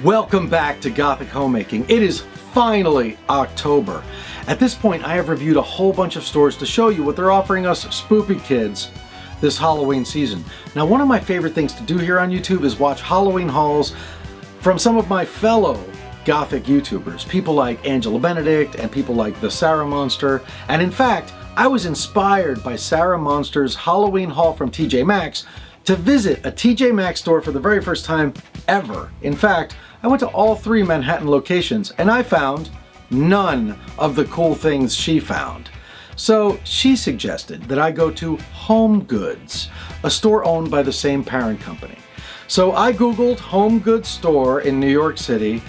Welcome back to Gothic Homemaking. It is finally October. At this point, I have reviewed a whole bunch of stores to show you what they're offering us spoopy kids this Halloween season. Now, one of my favorite things to do here on YouTube is watch Halloween hauls from some of my fellow Gothic YouTubers, people like Angela Benedict and people like the Sarah Monster. And in fact, I was inspired by Sarah Monster's Halloween haul from TJ Maxx to visit a TJ Maxx store for the very first time ever. In fact, I went to all 3 Manhattan locations and I found none of the cool things she found. So she suggested that I go to HomeGoods, a store owned by the same parent company. So I Googled HomeGoods store in New York City,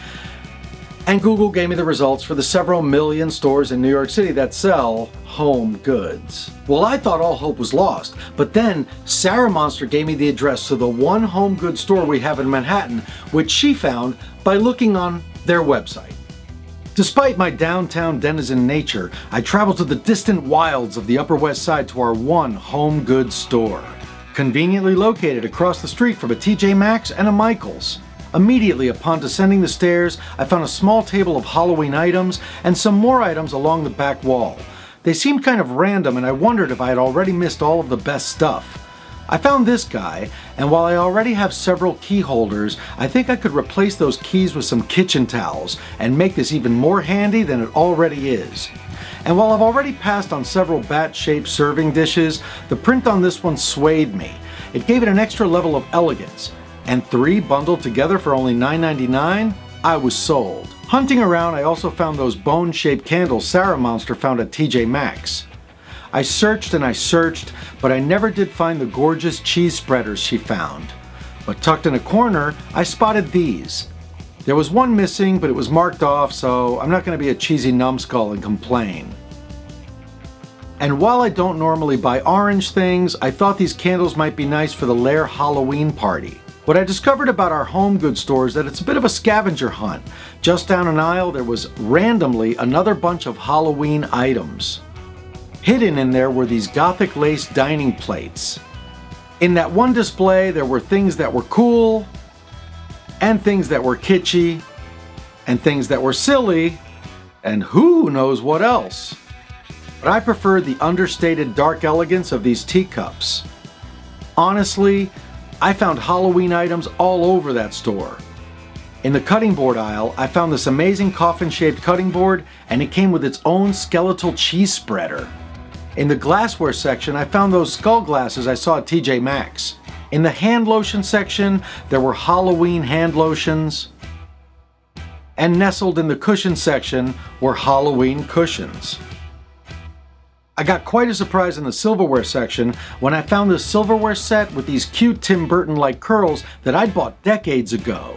and Google gave me the results for the several million stores in New York City that sell home goods. Well, I thought all hope was lost, but then Sarah Monster gave me the address to the one home goods store we have in Manhattan, which she found by looking on their website. Despite my downtown denizen nature, I traveled to the distant wilds of the Upper West Side to our one home goods store, conveniently located across the street from a TJ Maxx and a Michaels. Immediately upon descending the stairs, I found a small table of Halloween items and some more items along the back wall. They seemed kind of random and I wondered if I had already missed all of the best stuff. I found this guy, and while I already have several key holders, I think I could replace those keys with some kitchen towels and make this even more handy than it already is. And while I've already passed on several bat-shaped serving dishes, the print on this one swayed me. It gave it an extra level of elegance. And 3 bundled together for only $9.99, I was sold. Hunting around, I also found those bone-shaped candles Sarah Monster found at TJ Maxx. I searched and I searched, but I never did find the gorgeous cheese spreaders she found. But tucked in a corner, I spotted these. There was one missing, but it was marked off, so I'm not going to be a cheesy numbskull and complain. And while I don't normally buy orange things, I thought these candles might be nice for the Lair Halloween party. What I discovered about our home goods store is that it's a bit of a scavenger hunt. Just down an aisle, there was randomly another bunch of Halloween items. Hidden in there were these Gothic lace dining plates. In that one display, there were things that were cool, and things that were kitschy, and things that were silly, and who knows what else. But I preferred the understated dark elegance of these teacups. Honestly, I found Halloween items all over that store. In the cutting board aisle, I found this amazing coffin-shaped cutting board, and it came with its own skeletal cheese spreader. In the glassware section, I found those skull glasses I saw at TJ Maxx. In the hand lotion section, there were Halloween hand lotions. And nestled in the cushion section were Halloween cushions. I got quite a surprise in the silverware section when I found this silverware set with these cute Tim Burton-like curls that I'd bought decades ago.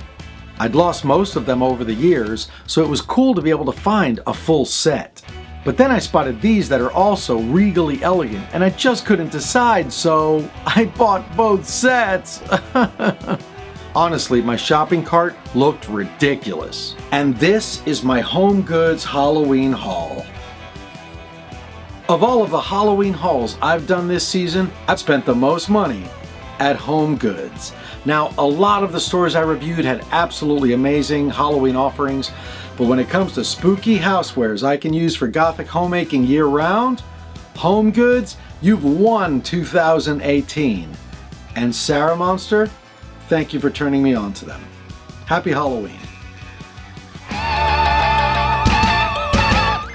I'd lost most of them over the years, so it was cool to be able to find a full set. But then I spotted these that are also regally elegant, and I just couldn't decide, so I bought both sets. Honestly, my shopping cart looked ridiculous. And this is my HomeGoods Halloween haul. Of all of the Halloween hauls I've done this season, I've spent the most money at HomeGoods. Now, a lot of the stores I reviewed had absolutely amazing Halloween offerings, but when it comes to spooky housewares I can use for Gothic homemaking year-round, HomeGoods, you've won 2018. And Sarah Monster, thank you for turning me on to them. Happy Halloween.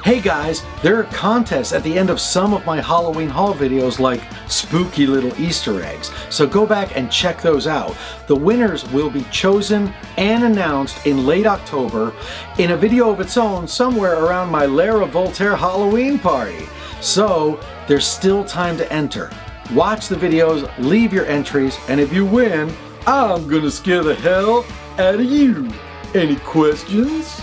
Hey guys, there are contests at the end of some of my Halloween haul videos like spooky little Easter eggs, so go back and check those out. The winners will be chosen and announced in late October in a video of its own somewhere around my Aurelio Voltaire Halloween party. So there's still time to enter. Watch the videos, leave your entries, and if you win, I'm gonna scare the hell out of you. Any questions?